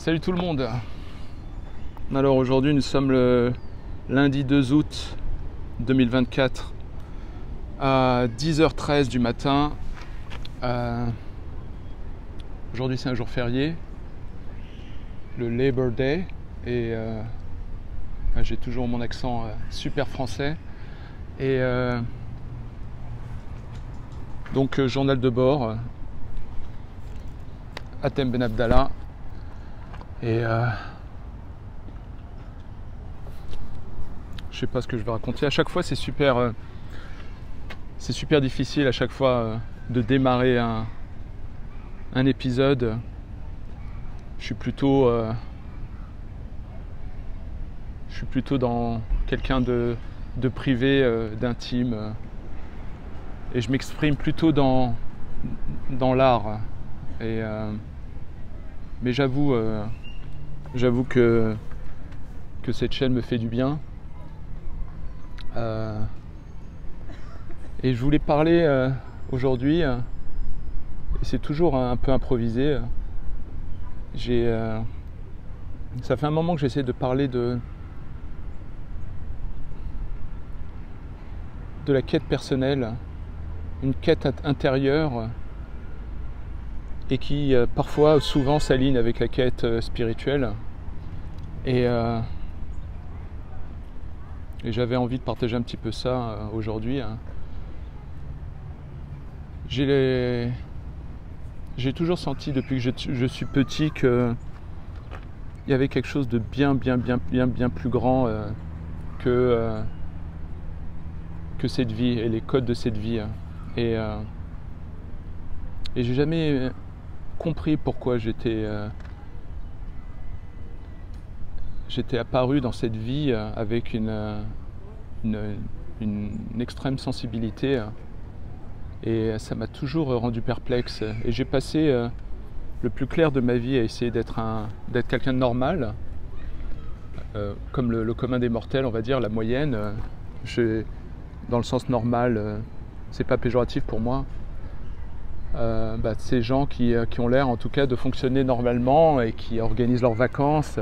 Salut tout le monde. Alors aujourd'hui nous sommes le lundi 2 août 2024 à 10h13 du matin. Aujourd'hui c'est un jour férié, le Labor Day, et j'ai toujours mon accent super français. Et donc journal de bord, Hatem Ben Abdallah. Et je sais pas ce que je vais raconter. À chaque fois, c'est super difficile à chaque fois de démarrer un épisode. Je suis plutôt dans quelqu'un de privé, d'intime, et je m'exprime plutôt dans l'art. Et mais j'avoue que cette chaîne me fait du bien. Et je voulais parler aujourd'hui, et c'est toujours un peu improvisé. Ça fait un moment que j'essaie de parler de la quête personnelle, une quête intérieure, et qui parfois, souvent s'aligne avec la quête spirituelle. Et j'avais envie de partager un petit peu ça aujourd'hui. J'ai toujours senti depuis que je suis petit qu'il y avait quelque chose de bien plus grand que cette vie et les codes de cette vie. Et j'ai jamais compris pourquoi j'étais apparu dans cette vie avec une extrême sensibilité, et ça m'a toujours rendu perplexe. Et j'ai passé le plus clair de ma vie à essayer d'être quelqu'un de normal, comme le commun des mortels, on va dire, la moyenne. Dans le sens normal, c'est pas péjoratif pour moi. Ces gens qui ont l'air en tout cas de fonctionner normalement et qui organisent leurs vacances,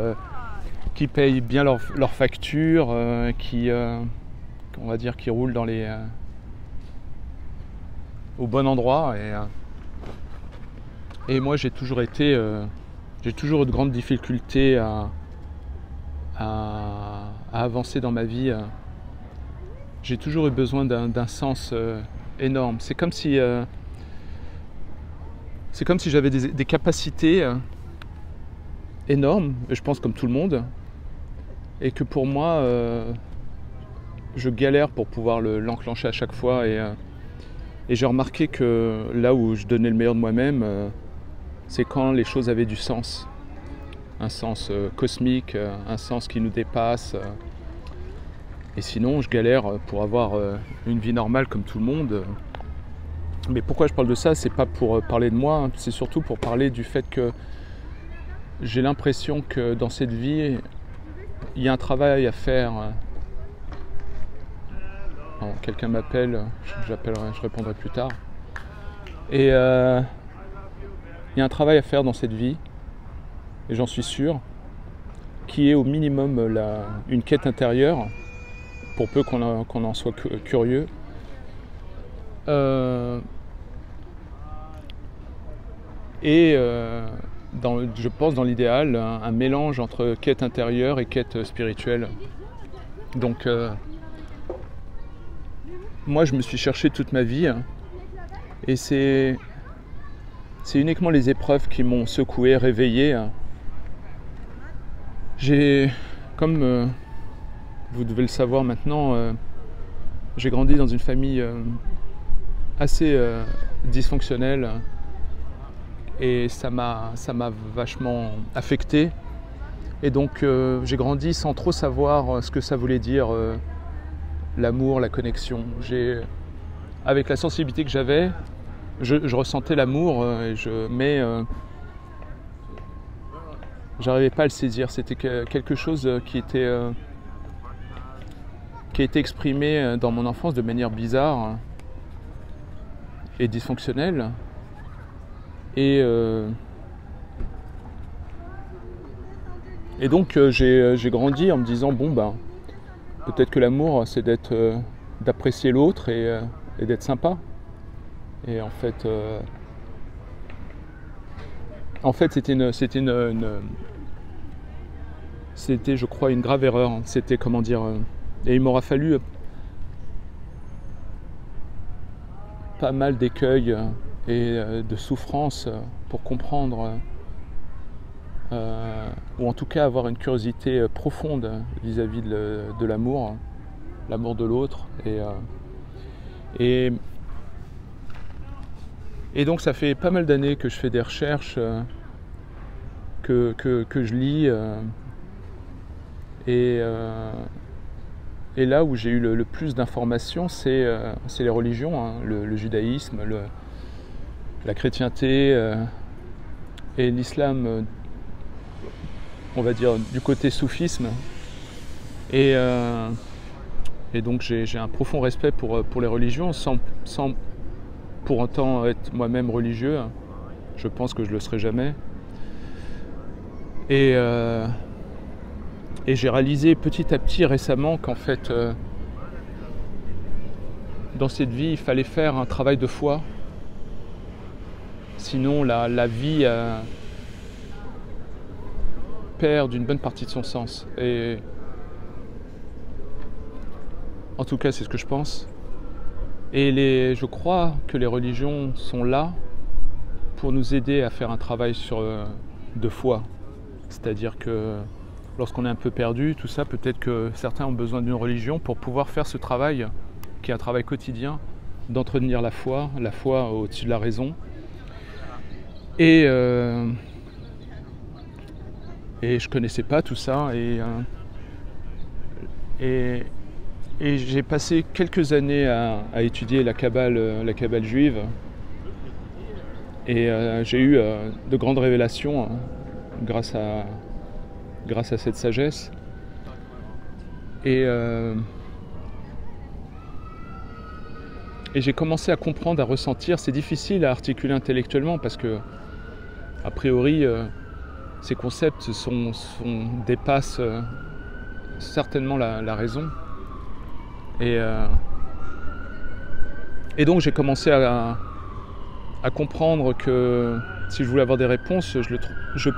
qui payent bien leurs factures, qui roulent au bon endroit. Et moi j'ai toujours eu de grandes difficultés à avancer dans ma vie. J'ai toujours eu besoin d'un sens énorme. C'est comme si j'avais des capacités énormes, je pense comme tout le monde, et que pour moi, je galère pour pouvoir l'enclencher à chaque fois. Et j'ai remarqué que là où je donnais le meilleur de moi-même, c'est quand les choses avaient du sens. Un sens cosmique, un sens qui nous dépasse. Et sinon, je galère pour avoir une vie normale comme tout le monde. Mais pourquoi je parle de ça? C'est pas pour parler de moi, c'est surtout pour parler du fait que j'ai l'impression que dans cette vie, il y a un travail à faire. Quelqu'un m'appelle, je répondrai plus tard. Et il y a un travail à faire dans cette vie, et j'en suis sûr, qui est au minimum une quête intérieure, pour peu qu'on en soit curieux. Je pense dans l'idéal, un mélange entre quête intérieure et quête spirituelle. Donc moi je me suis cherché toute ma vie, et c'est uniquement les épreuves qui m'ont secoué, réveillé. Comme vous devez le savoir maintenant, j'ai grandi dans une famille assez dysfonctionnelle, et ça m'a vachement affecté. Et donc j'ai grandi sans trop savoir ce que ça voulait dire, l'amour, la connexion. Avec la sensibilité que j'avais, je ressentais l'amour, mais j'arrivais pas à le saisir. C'était quelque chose qui a été exprimé dans mon enfance de manière bizarre et dysfonctionnelle. Et Et donc j'ai grandi en me disant, bon ben, peut-être que l'amour c'est d'apprécier l'autre et d'être sympa. Et en fait c'était je crois une grave erreur. C'était comment dire, et il m'aura fallu pas mal d'écueils et de souffrances pour comprendre, ou en tout cas avoir une curiosité profonde vis-à-vis de l'amour de l'autre. Et donc ça fait pas mal d'années que je fais des recherches, que je lis, et là où j'ai eu le plus d'informations, c'est les religions, hein, le judaïsme, la chrétienté et l'islam, on va dire du côté soufisme. Et donc j'ai un profond respect pour les religions, sans pour autant être moi-même religieux. Je pense que je le serai jamais. Et j'ai réalisé petit à petit récemment qu'en fait, dans cette vie, il fallait faire un travail de foi. Sinon, la vie perd d'une bonne partie de son sens. Et en tout cas, c'est ce que je pense. Et je crois que les religions sont là pour nous aider à faire un travail de foi. C'est-à-dire que lorsqu'on est un peu perdu, tout ça, peut-être que certains ont besoin d'une religion pour pouvoir faire ce travail, qui est un travail quotidien, d'entretenir la foi au-dessus de la raison. Et je connaissais pas tout ça, et j'ai passé quelques années à étudier la Kabbale juive, et j'ai eu de grandes révélations, hein, grâce à cette sagesse. Et j'ai commencé à comprendre, à ressentir. C'est difficile à articuler intellectuellement parce que, a priori, ces concepts dépassent certainement la raison. Et donc j'ai commencé à comprendre que si je voulais avoir des réponses, je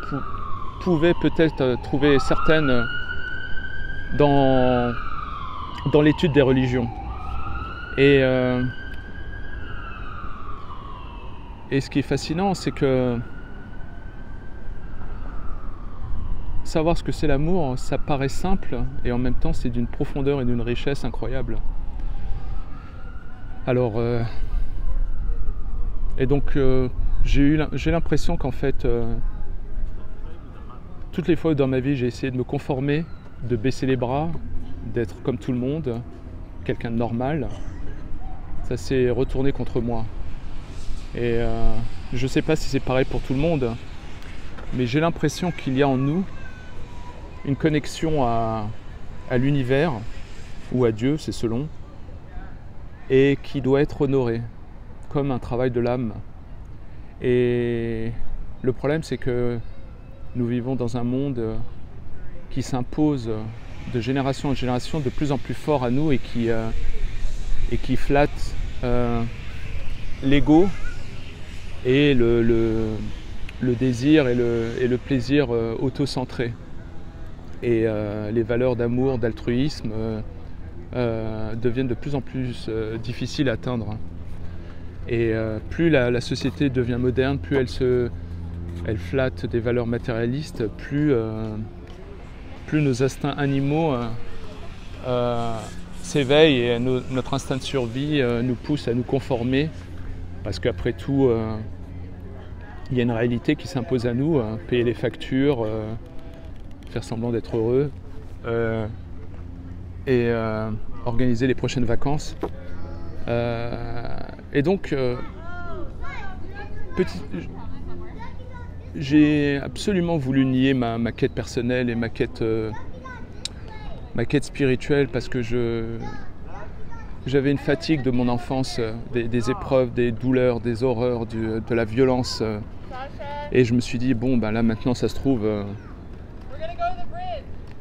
pouvais peut-être trouver certaines dans l'étude des religions. Et ce qui est fascinant, c'est que savoir ce que c'est l'amour, ça paraît simple, et en même temps c'est d'une profondeur et d'une richesse incroyable. Alors, et donc j'ai l'impression qu'en fait, toutes les fois dans ma vie j'ai essayé de me conformer, de baisser les bras, d'être comme tout le monde, quelqu'un de normal, ça s'est retourné contre moi. Et je ne sais pas si c'est pareil pour tout le monde, mais j'ai l'impression qu'il y a en nous une connexion à l'univers, ou à Dieu, c'est selon, et qui doit être honorée, comme un travail de l'âme. Et le problème, c'est que nous vivons dans un monde qui s'impose de génération en génération de plus en plus fort à nous, et qui flatte l'ego et le désir et le plaisir auto-centré. Et les valeurs d'amour, d'altruisme deviennent de plus en plus difficiles à atteindre. Et plus la société devient moderne, plus elle flatte des valeurs matérialistes, plus nos instincts animaux s'éveillent, et notre instinct de survie nous pousse à nous conformer, parce qu'après tout, il y a une réalité qui s'impose à nous, payer les factures, faire semblant d'être heureux, et organiser les prochaines vacances. Et donc, j'ai absolument voulu nier ma quête personnelle et ma quête spirituelle, parce que j'avais une fatigue de mon enfance, des épreuves, des douleurs, des horreurs, de la violence. Et je me suis dit, bon, ben là maintenant ça se trouve,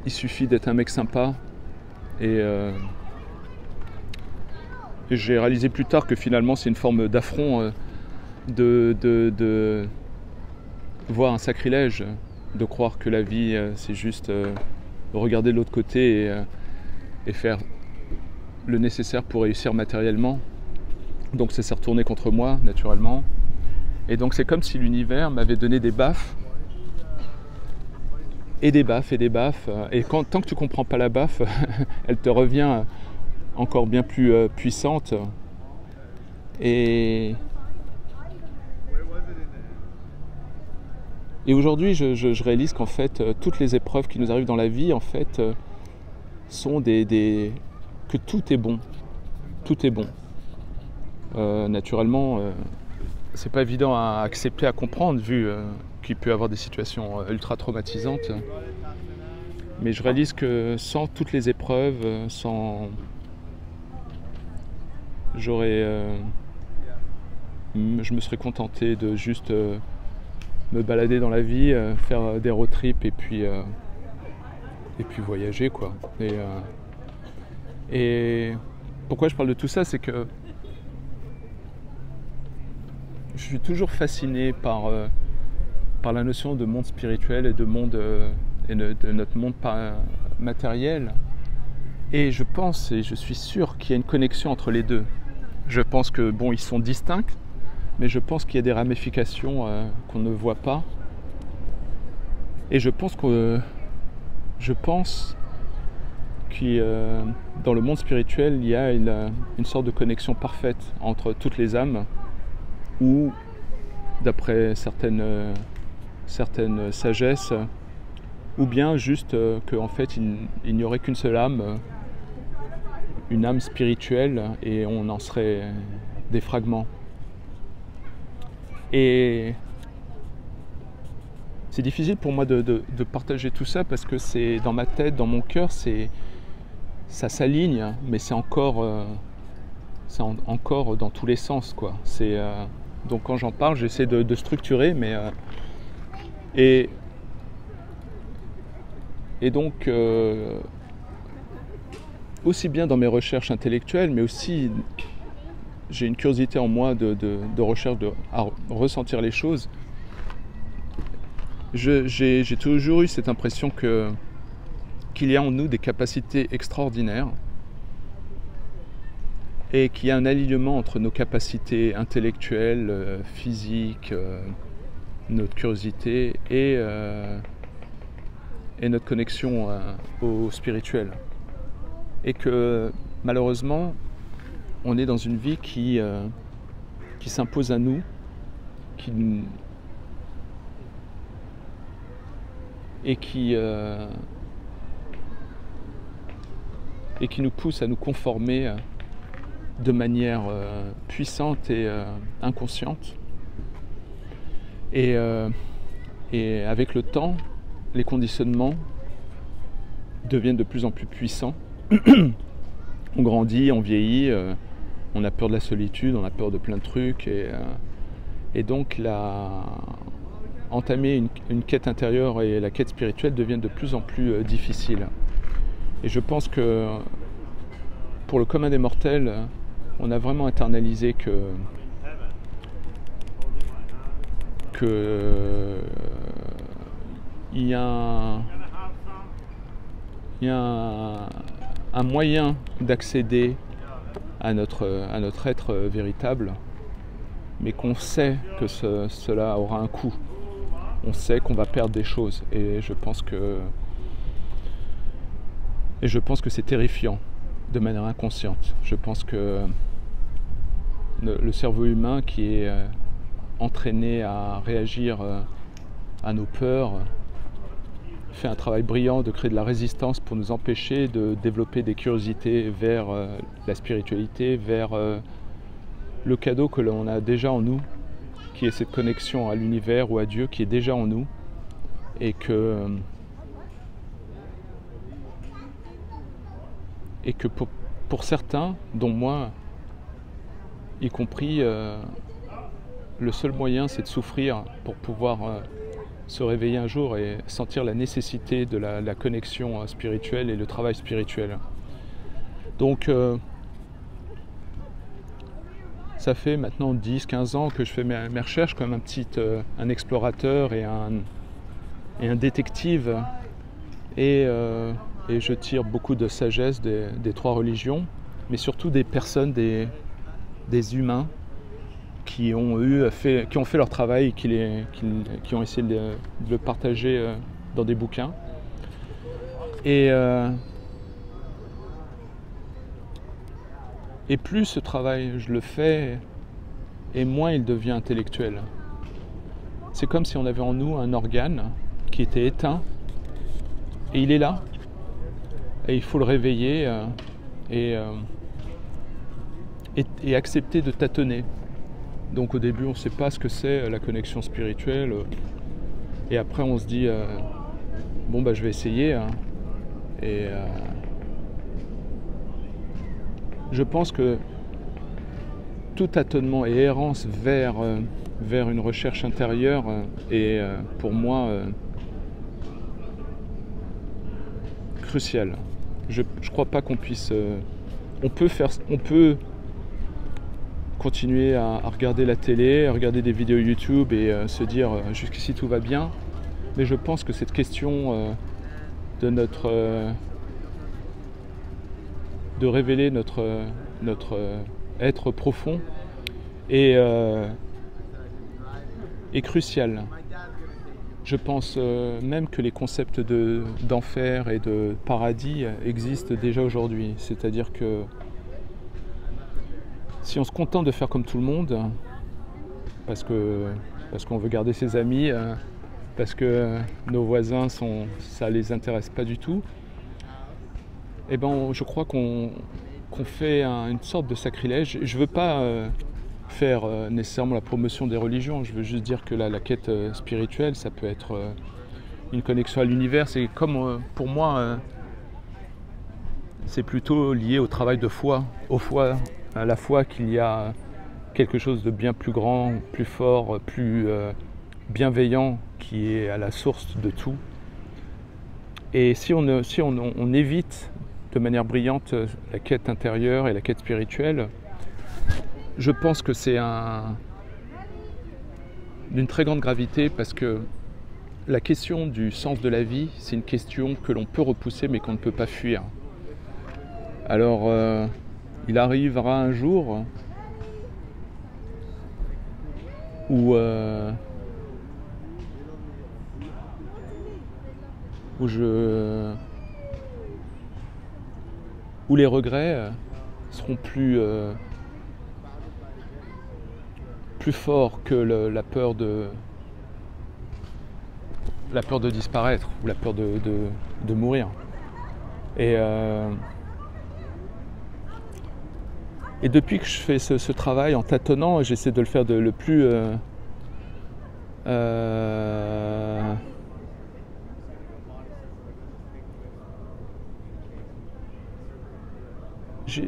il suffit d'être un mec sympa. Et j'ai réalisé plus tard que finalement c'est une forme d'affront, de voir un sacrilège, de croire que la vie c'est juste regarder de l'autre côté et faire le nécessaire pour réussir matériellement. Donc ça s'est retourné contre moi naturellement. Et donc c'est comme si l'univers m'avait donné des baffes. Et des baffes, et des baffes. Et tant que tu ne comprends pas la baffe, elle te revient encore bien plus puissante. Et aujourd'hui, je réalise qu'en fait, toutes les épreuves qui nous arrivent dans la vie, en fait, sont que tout est bon. Tout est bon. Naturellement, c'est pas évident à accepter, à comprendre, vu qu'il peut y avoir des situations ultra traumatisantes. Mais je réalise que sans toutes les épreuves, je me serais contenté de juste me balader dans la vie, faire des road trips et puis voyager, quoi. Et pourquoi je parle de tout ça, c'est que je suis toujours fasciné par la notion de monde spirituel et de monde et de notre monde matériel. Et je pense et je suis sûr qu'il y a une connexion entre les deux. Je pense que bon, ils sont distincts, mais je pense qu'il y a des ramifications qu'on ne voit pas. Et je pense que dans le monde spirituel, il y a une sorte de connexion parfaite entre toutes les âmes, ou d'après certaines sagesses, ou bien juste qu'en fait il n'y aurait qu'une seule âme, une âme spirituelle, et on en serait des fragments. Et c'est difficile pour moi de partager tout ça, parce que c'est dans ma tête, dans mon cœur, ça s'aligne, mais c'est encore dans tous les sens, quoi. Donc quand j'en parle, j'essaie de structurer, mais et donc aussi bien dans mes recherches intellectuelles, mais aussi j'ai une curiosité en moi de recherche, à ressentir les choses. J'ai toujours eu cette impression qu'il y a en nous des capacités extraordinaires, et qu'il y a un alignement entre nos capacités intellectuelles, physiques, notre curiosité et notre connexion au spirituel. Et que malheureusement, on est dans une vie qui s'impose à nous, et qui nous pousse à nous conformer de manière puissante et inconsciente. Et avec le temps, les conditionnements deviennent de plus en plus puissants. On grandit, on vieillit, on a peur de la solitude, on a peur de plein de trucs, et donc entamer une quête intérieure et la quête spirituelle deviennent de plus en plus difficiles. Et je pense que pour le commun des mortels, on a vraiment internalisé que il y a un moyen d'accéder à notre être véritable, mais qu'on sait que cela aura un coût. On sait qu'on va perdre des choses, et je pense que c'est terrifiant de manière inconsciente. Je pense que le cerveau humain qui est entraîné à réagir à nos peurs fait un travail brillant de créer de la résistance pour nous empêcher de développer des curiosités vers la spiritualité, vers le cadeau que l'on a déjà en nous, qui est cette connexion à l'univers ou à Dieu qui est déjà en nous, et que pour certains, dont moi, y compris, le seul moyen c'est de souffrir pour pouvoir se réveiller un jour et sentir la nécessité de la connexion spirituelle et le travail spirituel. Donc ça fait maintenant 10-15 ans que je fais mes recherches comme un explorateur et un détective et je tire beaucoup de sagesse des trois religions, mais surtout des personnes, des humains qui ont fait leur travail et qui ont essayé de le partager dans des bouquins. Et plus ce travail je le fais, et moins il devient intellectuel. C'est comme si on avait en nous un organe qui était éteint, et il est là, et il faut le réveiller et accepter de tâtonner. Donc au début on ne sait pas ce que c'est la connexion spirituelle, et après on se dit bon bah je vais essayer, hein. Et je pense que tout tâtonnement et errance vers une recherche intérieure est pour moi crucial. Je ne crois pas qu'on puisse... on peut continuer à regarder la télé, à regarder des vidéos YouTube et se dire jusqu'ici tout va bien. Mais je pense que cette question de révéler notre être profond est crucial. Je pense même que les concepts d'enfer et de paradis existent déjà aujourd'hui. C'est-à-dire que si on se contente de faire comme tout le monde, parce qu'on veut garder ses amis, parce que nos voisins ça les intéresse pas du tout, eh ben je crois qu'on fait une sorte de sacrilège. Je ne veux pas faire nécessairement la promotion des religions, je veux juste dire que la quête spirituelle, ça peut être une connexion à l'univers. C'est comme, pour moi, c'est plutôt lié au travail de foi, à la foi qu'il y a quelque chose de bien plus grand, plus fort, plus bienveillant, qui est à la source de tout. Et si on évite de manière brillante la quête intérieure et la quête spirituelle, je pense que c'est d'une très grande gravité, parce que la question du sens de la vie, c'est une question que l'on peut repousser mais qu'on ne peut pas fuir. Alors il arrivera un jour où les regrets seront plus forts que la peur de disparaître ou la peur de mourir. Et depuis que je fais ce travail en tâtonnant, j'essaie de le faire le plus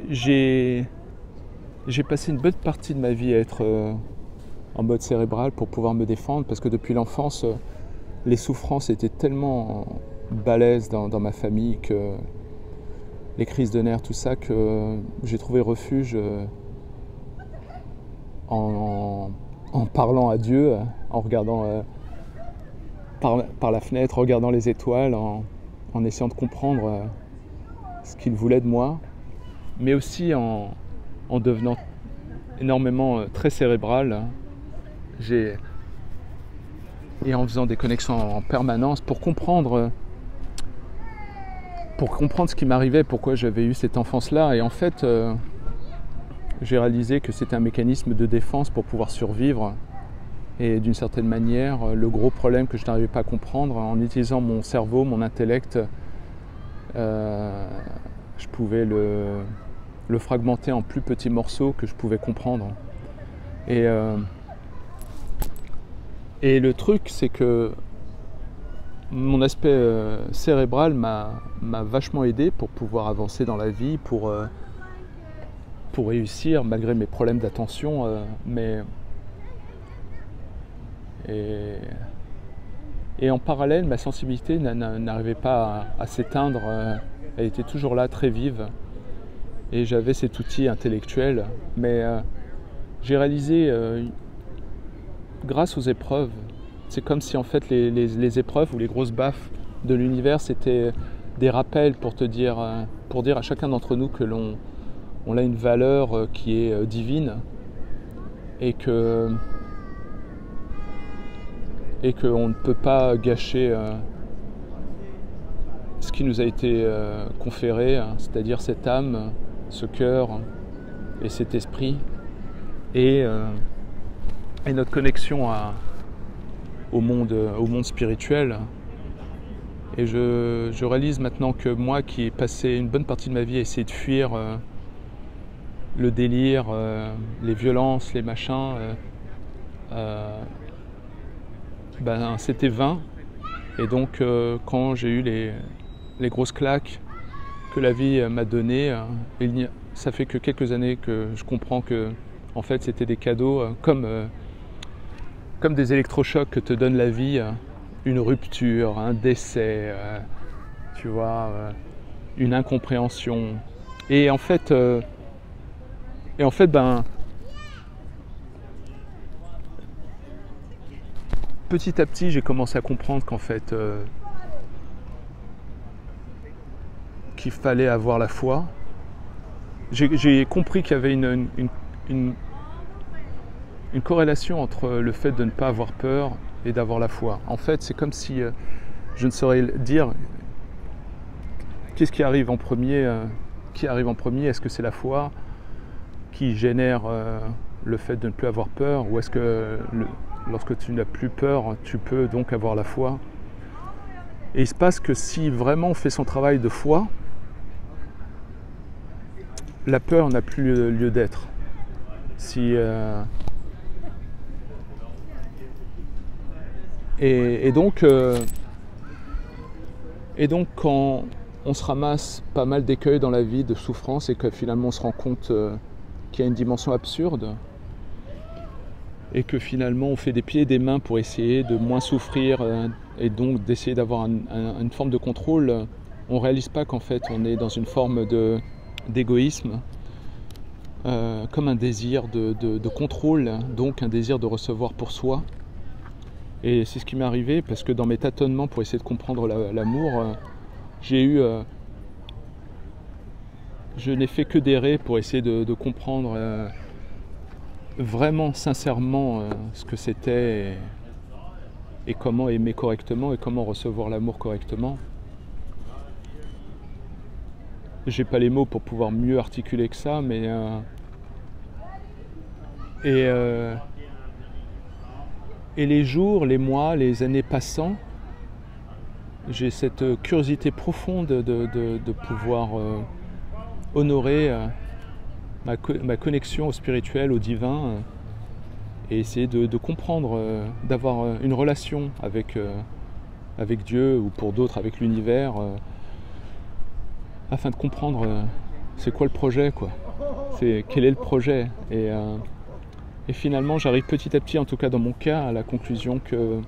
j'ai passé une bonne partie de ma vie à être en mode cérébral pour pouvoir me défendre, parce que depuis l'enfance, les souffrances étaient tellement balèzes dans ma famille, que les crises de nerfs, tout ça, que j'ai trouvé refuge en parlant à Dieu, en regardant par la fenêtre, en regardant les étoiles, en essayant de comprendre ce qu'il voulait de moi, mais aussi en devenant énormément très cérébral, et en faisant des connexions en permanence pour comprendre ce qui m'arrivait, pourquoi j'avais eu cette enfance-là. Et en fait, j'ai réalisé que c'était un mécanisme de défense pour pouvoir survivre. Et d'une certaine manière, le gros problème que je n'arrivais pas à comprendre, en utilisant mon cerveau, mon intellect, je pouvais le fragmenter en plus petits morceaux que je pouvais comprendre. Et le truc, c'est que mon aspect cérébral m'a vachement aidé pour pouvoir avancer dans la vie, pour réussir malgré mes problèmes d'attention. Et en parallèle, ma sensibilité n'arrivait pas à s'éteindre, elle était toujours là, très vive. Et j'avais cet outil intellectuel, mais j'ai réalisé, grâce aux épreuves, c'est comme si en fait les épreuves ou les grosses baffes de l'univers, c'était des rappels pour dire à chacun d'entre nous que on a une valeur qui est divine et qu'on ne peut pas gâcher ce qui nous a été conféré, c'est-à-dire cette âme, ce cœur et cet esprit et notre connexion au monde spirituel. Et je réalise maintenant que moi qui ai passé une bonne partie de ma vie à essayer de fuir le délire, les violences, les machins, c'était vain. Et donc quand j'ai eu les grosses claques que la vie m'a données, ça fait que quelques années que je comprends que en fait c'était des cadeaux comme des électrochocs que te donne la vie, une rupture, un décès, tu vois, une incompréhension. Et en fait, petit à petit, j'ai commencé à comprendre qu'en fait, qu'il fallait avoir la foi. J'ai compris qu'il y avait une corrélation entre le fait de ne pas avoir peur et d'avoir la foi. En fait, c'est comme si je ne saurais dire qu'est-ce qui arrive en premier. Est-ce que c'est la foi qui génère le fait de ne plus avoir peur, ou est-ce que lorsque tu n'as plus peur, tu peux donc avoir la foi? Et il se passe que si vraiment on fait son travail de foi, la peur n'a plus lieu d'être. Et donc quand on se ramasse pas mal d'écueils dans la vie, de souffrance, et que finalement on se rend compte qu'il y a une dimension absurde, et que finalement on fait des pieds et des mains pour essayer de moins souffrir, et donc d'essayer d'avoir une forme de contrôle, on ne réalise pas qu'en fait on est dans une forme d'égoïsme, comme un désir de contrôle, donc un désir de recevoir pour soi. Et c'est ce qui m'est arrivé, parce que dans mes tâtonnements pour essayer de comprendre l'amour, je n'ai fait que d'errer pour essayer de comprendre vraiment sincèrement ce que c'était et comment aimer correctement et comment recevoir l'amour correctement. J'ai pas les mots pour pouvoir mieux articuler que ça, mais et les jours, les mois, les années passant, j'ai cette curiosité profonde de pouvoir honorer ma connexion au spirituel, au divin, et essayer de comprendre, d'avoir une relation avec Dieu, ou pour d'autres avec l'univers, afin de comprendre c'est quoi le projet, quoi. Quel est le projet. Et finalement, j'arrive petit à petit, en tout cas dans mon cas, à la conclusion que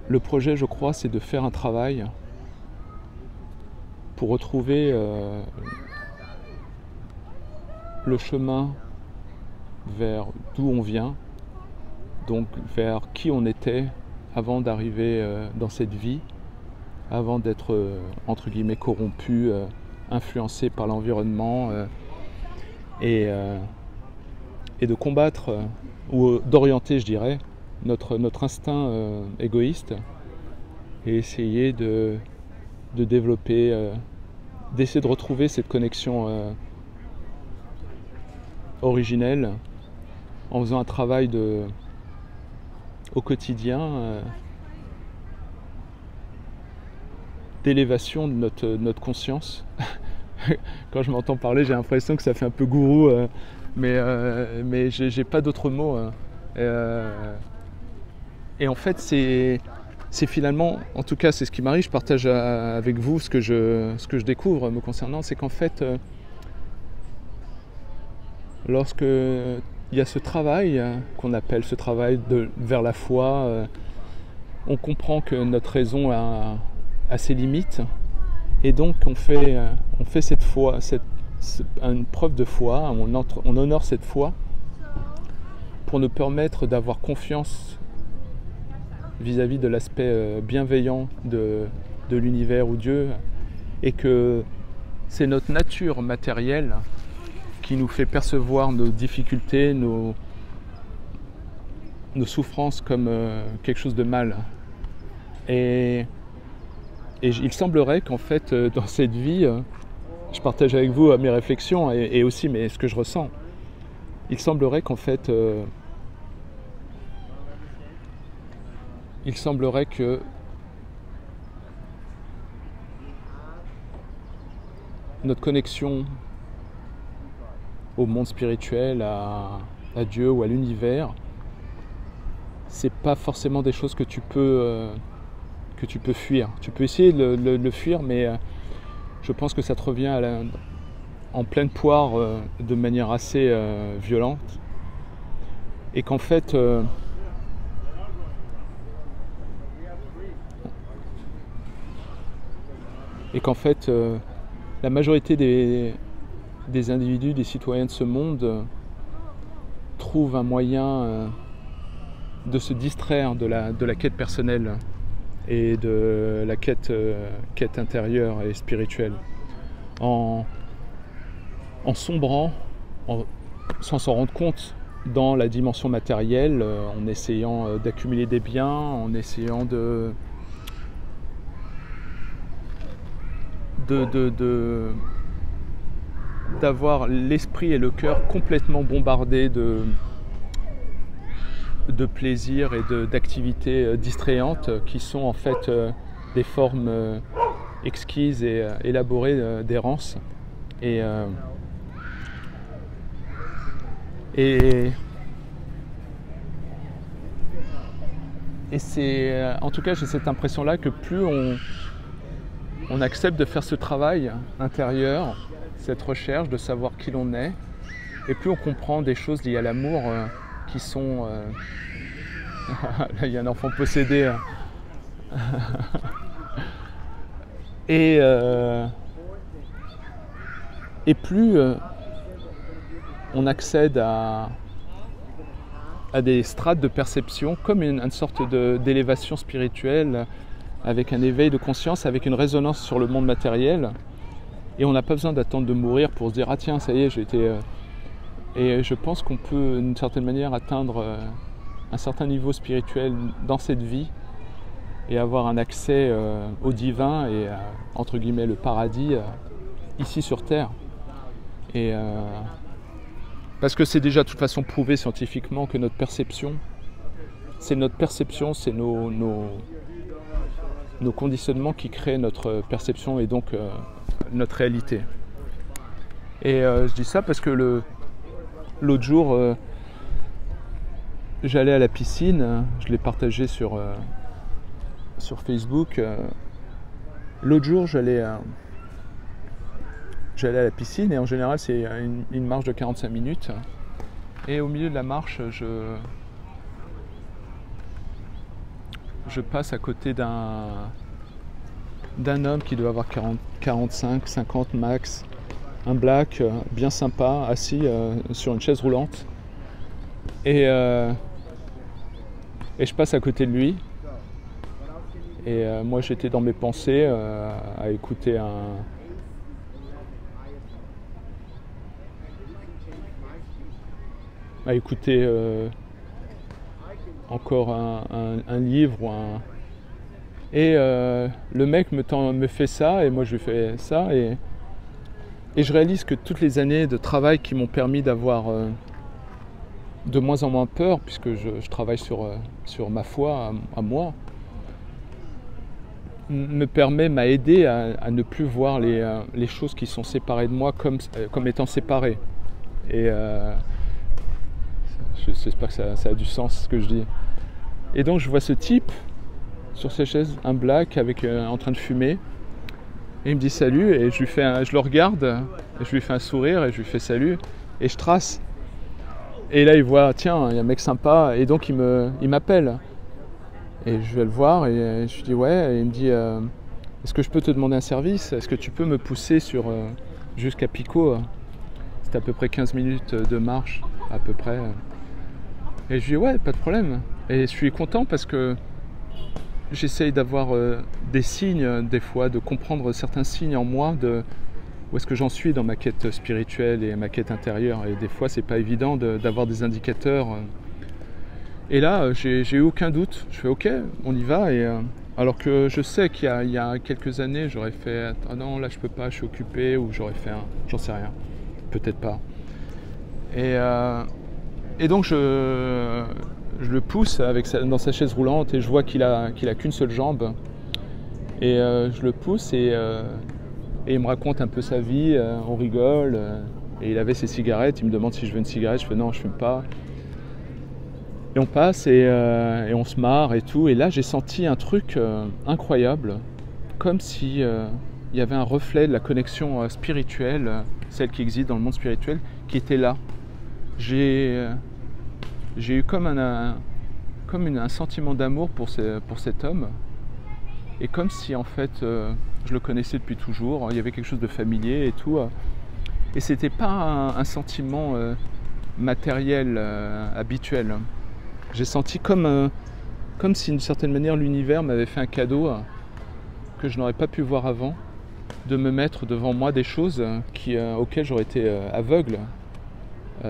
le projet, je crois, c'est de faire un travail pour retrouver le chemin vers d'où on vient, donc vers qui on était avant d'arriver dans cette vie, avant d'être entre guillemets corrompu, influencé par l'environnement, et de combattre, ou d'orienter, je dirais, notre instinct égoïste, et essayer de développer, d'essayer de retrouver cette connexion originelle, en faisant un travail au quotidien d'élévation de notre conscience. Quand je m'entends parler, j'ai l'impression que ça fait un peu gourou, mais j'ai pas d'autres mots. Et en fait, c'est finalement, en tout cas c'est ce qui m'arrive, je partage avec vous ce que je découvre me concernant, c'est qu'en fait, lorsque il y a ce travail qu'on appelle ce travail vers la foi, on comprend que notre raison a ses limites, et donc on fait cette foi, une preuve de foi, on honore cette foi pour nous permettre d'avoir confiance vis-à-vis de l'aspect bienveillant de l'univers ou Dieu, et que c'est notre nature matérielle qui nous fait percevoir nos difficultés, nos souffrances comme quelque chose de mal. Et il semblerait qu'en fait, dans cette vie, je partage avec vous mes réflexions et aussi ce que je ressens. Il semblerait qu'en fait, que notre connexion au monde spirituel, à Dieu ou à l'univers, c'est pas forcément des choses que tu peux fuir. Tu peux essayer de le fuir, mais je pense que ça te revient en pleine poire de manière assez violente. Et qu'en fait, la majorité des individus, des citoyens de ce monde trouvent un moyen de se distraire de la quête personnelle et de la quête intérieure et spirituelle, en sombrant, sans s'en rendre compte, dans la dimension matérielle, en essayant d'accumuler des biens, en essayant d'avoir l'esprit et le cœur complètement bombardés de plaisir et d'activités distrayantes qui sont en fait des formes exquises et élaborées d'errance. Et c'est, en tout cas, j'ai cette impression-là que plus on accepte de faire ce travail intérieur, cette recherche de savoir qui l'on est, et plus on comprend des choses liées à l'amour qui sont... Là, il y a un enfant possédé. Et plus on accède à des strates de perception, comme une sorte d'élévation spirituelle, avec un éveil de conscience, avec une résonance sur le monde matériel. Et on n'a pas besoin d'attendre de mourir pour se dire « Ah tiens, ça y est, j'ai été... » Et je pense qu'on peut, d'une certaine manière, atteindre un certain niveau spirituel dans cette vie et avoir un accès au divin et entre guillemets le paradis ici sur Terre. Et parce que c'est déjà de toute façon prouvé scientifiquement que notre perception, c'est nos conditionnements qui créent notre perception et donc notre réalité. Et je dis ça parce que l'autre jour, j'allais à la piscine, je l'ai partagé sur Facebook. L'autre jour, j'allais à la piscine et en général, c'est une marche de 45 minutes. Et au milieu de la marche, je passe à côté d'un homme qui doit avoir 45, 50 max, un black bien sympa, assis sur une chaise roulante. Et je passe à côté de lui. Et moi j'étais dans mes pensées à écouter encore un livre et le mec me fait ça et moi je lui fais ça et je réalise que toutes les années de travail qui m'ont permis d'avoir de moins en moins peur, puisque je travaille sur ma foi à moi, m'a aidé à ne plus voir les choses qui sont séparées de moi comme étant séparées. Et j'espère que ça a du sens ce que je dis. Et donc je vois ce type sur ses chaises, un black en train de fumer, et il me dit salut, et je le regarde, et je lui fais un sourire, et je lui fais salut, et je trace. Et là il voit, tiens, il y a un mec sympa, et donc il m'appelle. Et je vais le voir et je lui dis ouais, et il me dit est-ce que je peux te demander un service? Est-ce que tu peux me pousser jusqu'à Pico? C'était à peu près 15 minutes de marche, à peu près. Et je lui dis ouais, pas de problème. Et je suis content parce que j'essaye d'avoir des signes, des fois, de comprendre certains signes en moi de où est-ce que j'en suis dans ma quête spirituelle et ma quête intérieure. Et des fois, c'est pas évident d'avoir des indicateurs. Et là, j'ai eu aucun doute. Je fais ok, on y va. Alors que je sais qu'il y a quelques années, j'aurais fait ah non, là je peux pas, je suis occupé, ou j'aurais fait j'en sais rien, peut-être pas. Et donc je le pousse dans sa chaise roulante et je vois qu'il a qu'une seule jambe. Et je le pousse et il me raconte un peu sa vie, on rigole. Et il avait ses cigarettes, il me demande si je veux une cigarette, je fais non, je fume pas. Et on passe et on se marre et tout. Et là, j'ai senti un truc incroyable, comme si il y avait un reflet de la connexion spirituelle, celle qui existe dans le monde spirituel, qui était là. J'ai eu comme un sentiment d'amour pour cet homme. Et comme si en fait je le connaissais depuis toujours, il y avait quelque chose de familier et tout. Et c'était pas un sentiment matériel habituel. J'ai senti comme si d'une certaine manière l'univers m'avait fait un cadeau que je n'aurais pas pu voir avant, de me mettre devant moi des choses auxquelles j'aurais été aveugle. De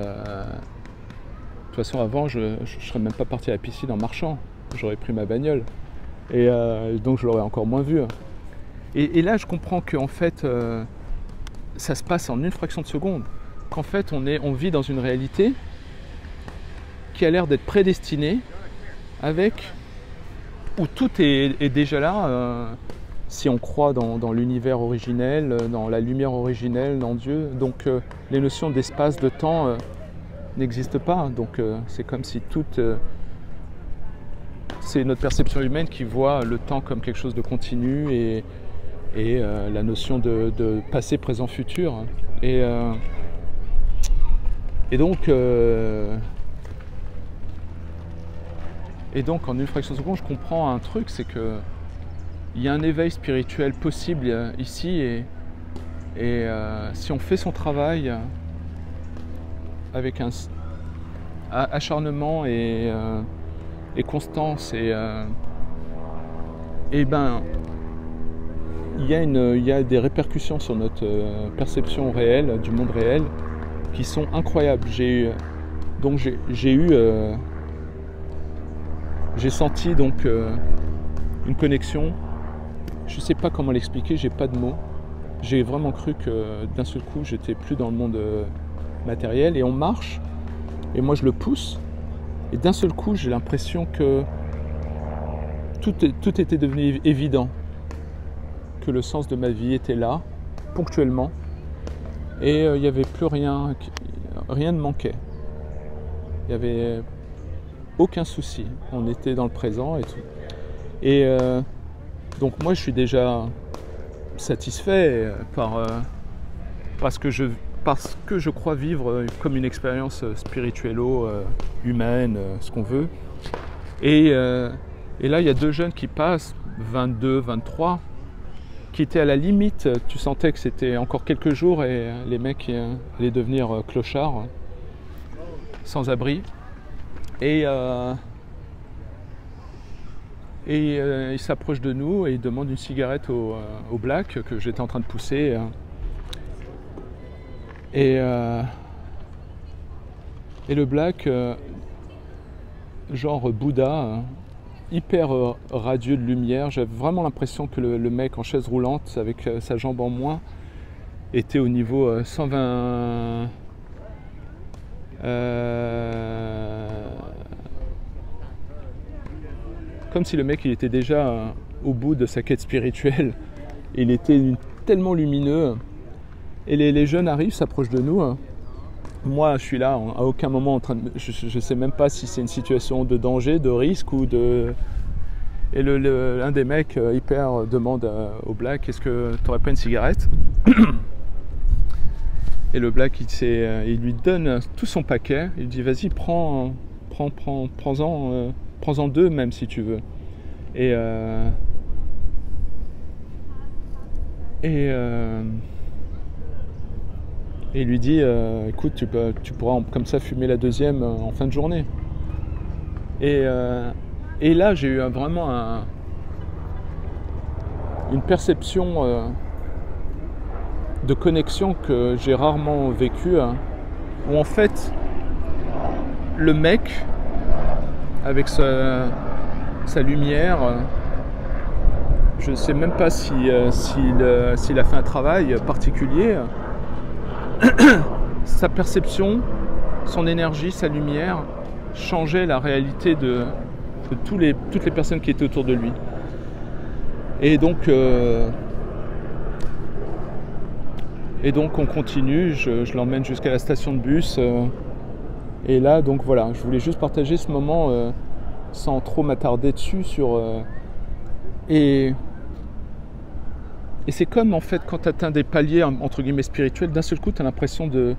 toute façon avant je ne serais même pas parti à la piscine en marchant, j'aurais pris ma bagnole. Et donc je l'aurais encore moins vu. Et là je comprends qu'en fait ça se passe en une fraction de seconde. Qu'en fait on vit dans une réalité qui a l'air d'être prédestinée, où tout est déjà là, si on croit dans l'univers originel, dans la lumière originelle, dans Dieu. Donc les notions d'espace, de temps n'existent pas. Donc c'est comme si c'est notre perception humaine qui voit le temps comme quelque chose de continu et la notion de passé, présent, futur. Et donc en une fraction de seconde, je comprends un truc, c'est que il y a un éveil spirituel possible ici et si on fait son travail avec un acharnement et constance et ben il y a des répercussions sur notre perception réelle du monde réel qui sont incroyables. J'ai senti donc une connexion. Je ne sais pas comment l'expliquer, j'ai pas de mots. J'ai vraiment cru que d'un seul coup j'étais plus dans le monde matériel et on marche et moi je le pousse et d'un seul coup j'ai l'impression que tout était devenu évident, que le sens de ma vie était là ponctuellement et il n'y avait plus rien ne manquait, il n'y avait aucun souci, on était dans le présent et tout. Et donc moi je suis déjà satisfait parce que je crois vivre comme une expérience spirituello-humaine, ce qu'on veut. Et là il y a deux jeunes qui passent, 22, 23, qui étaient à la limite, tu sentais que c'était encore quelques jours et les mecs allaient devenir clochards, sans abri. Et il s'approche de nous et il demande une cigarette au black que j'étais en train de pousser. Et le black, genre Bouddha, hyper radieux de lumière. J'avais vraiment l'impression que le mec en chaise roulante avec sa jambe en moins était au niveau 120... comme si le mec il était déjà au bout de sa quête spirituelle. Il était tellement lumineux. Et les jeunes arrivent, s'approchent de nous. Moi je suis là, à aucun moment en train de... Je sais même pas si c'est une situation de danger, de risque ou de... Et un des mecs hyper demande au black, est-ce que tu n'aurais pas une cigarette? Et le black il lui donne tout son paquet, il dit vas-y prends-en deux même si tu veux. Et il lui dit écoute, tu pourras comme ça fumer la deuxième en fin de journée. Et là j'ai eu vraiment une perception de connexion que j'ai rarement vécue, où en fait le mec avec sa lumière, je ne sais même pas s'il a fait un travail particulier, sa perception, son énergie, sa lumière changeait la réalité de toutes les personnes qui étaient autour de lui. Et donc on continue, je l'emmène jusqu'à la station de bus. Et là, donc voilà, je voulais juste partager ce moment sans trop m'attarder dessus. Et c'est comme en fait quand tu atteins des paliers entre guillemets spirituels, d'un seul coup tu as l'impression de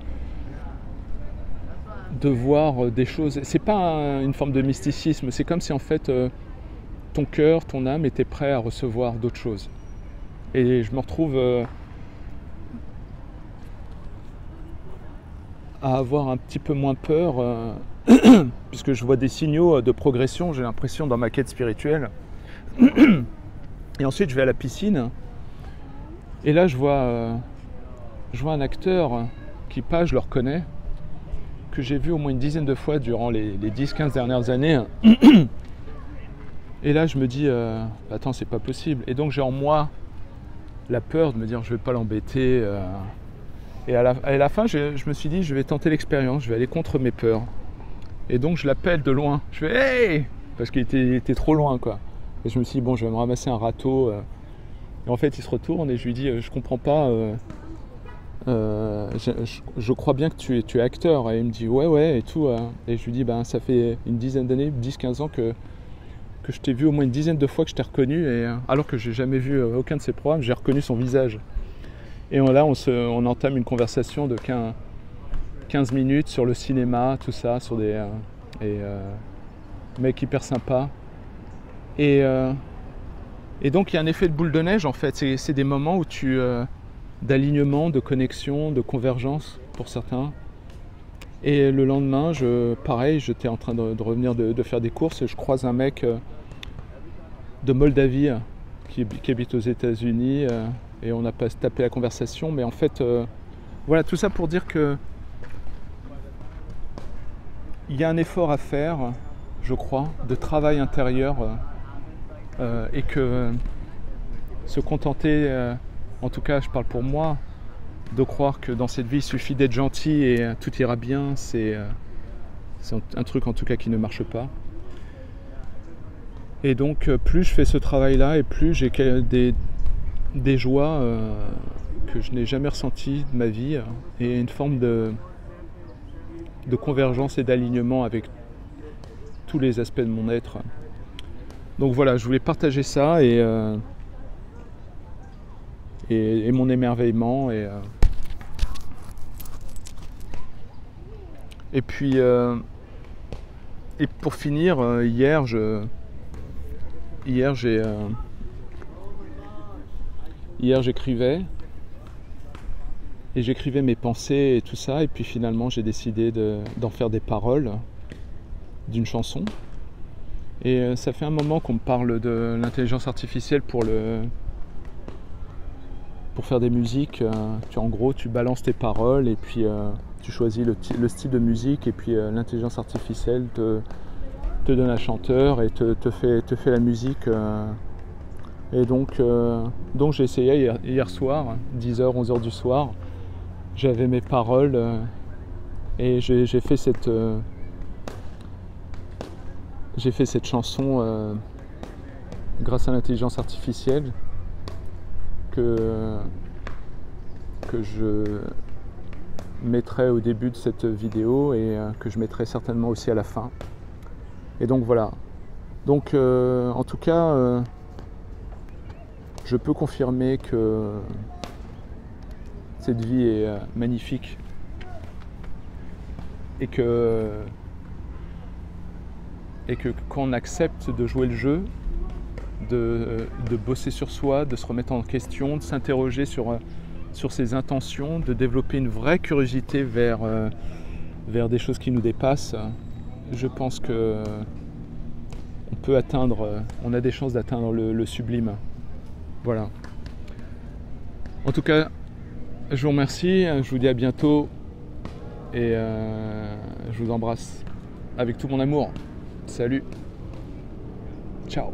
voir des choses. C'est pas une forme de mysticisme, c'est comme si en fait ton cœur, ton âme était prêt à recevoir d'autres choses. Et je me retrouve à avoir un petit peu moins peur puisque je vois des signaux de progression, j'ai l'impression, dans ma quête spirituelle. Et ensuite je vais à la piscine et là je vois un acteur qui, je le reconnais, que j'ai vu au moins une dizaine de fois durant les 10-15 dernières années. Et là je me dis attends, c'est pas possible. Et donc j'ai en moi la peur de me dire je vais pas l'embêter. Et à la fin je me suis dit je vais tenter l'expérience, je vais aller contre mes peurs. Et donc je l'appelle de loin, je fais hey, parce qu'il était trop loin quoi. Et je me suis dit bon, je vais me ramasser un râteau. Et en fait il se retourne et je lui dis je comprends pas, je crois bien que tu es acteur. Et il me dit ouais et tout. Et je lui dis ça fait une dizaine d'années, 10-15 ans que je t'ai vu au moins une dizaine de fois, que je t'ai reconnu, et alors que j'ai jamais vu aucun de ses programmes, j'ai reconnu son visage. Et là on entame une conversation de 15 minutes sur le cinéma, tout ça, sur des mec hyper sympa. Et donc il y a un effet de boule de neige en fait, c'est des moments où d'alignement, de connexion, de convergence pour certains. Et le lendemain, pareil, j'étais en train de revenir de faire des courses et je croise un mec de Moldavie qui habite aux États-Unis et on n'a pas tapé la conversation, mais en fait, voilà, tout ça pour dire que il y a un effort à faire, je crois, de travail intérieur et que se contenter, en tout cas je parle pour moi, de croire que dans cette vie il suffit d'être gentil et tout ira bien, c'est un truc en tout cas qui ne marche pas. Et donc plus je fais ce travail-là et plus j'ai des joies que je n'ai jamais ressenties de ma vie et une forme de convergence et d'alignement avec tous les aspects de mon être. Donc voilà, je voulais partager ça et mon émerveillement et puis et pour finir, hier j'écrivais et j'écrivais mes pensées et tout ça, et puis finalement j'ai décidé d'en faire des paroles d'une chanson. Et ça fait un moment qu'on me parle de l'intelligence artificielle pour faire des musiques. En gros, tu balances tes paroles et puis tu choisis le style de musique, et puis l'intelligence artificielle te donne un chanteur et te fait la musique. Et donc j'ai essayé hier soir, 10h, 11h du soir. J'avais mes paroles et j'ai fait cette chanson grâce à l'intelligence artificielle que je mettrai au début de cette vidéo et que je mettrai certainement aussi à la fin. Et donc voilà. Donc en tout cas, je peux confirmer que cette vie est magnifique et que quand on accepte de jouer le jeu, de bosser sur soi, de se remettre en question, de s'interroger sur ses intentions, de développer une vraie curiosité vers des choses qui nous dépassent. Je pense que on a des chances d'atteindre le sublime. Voilà. En tout cas, je vous remercie, je vous dis à bientôt et je vous embrasse avec tout mon amour. Salut, ciao.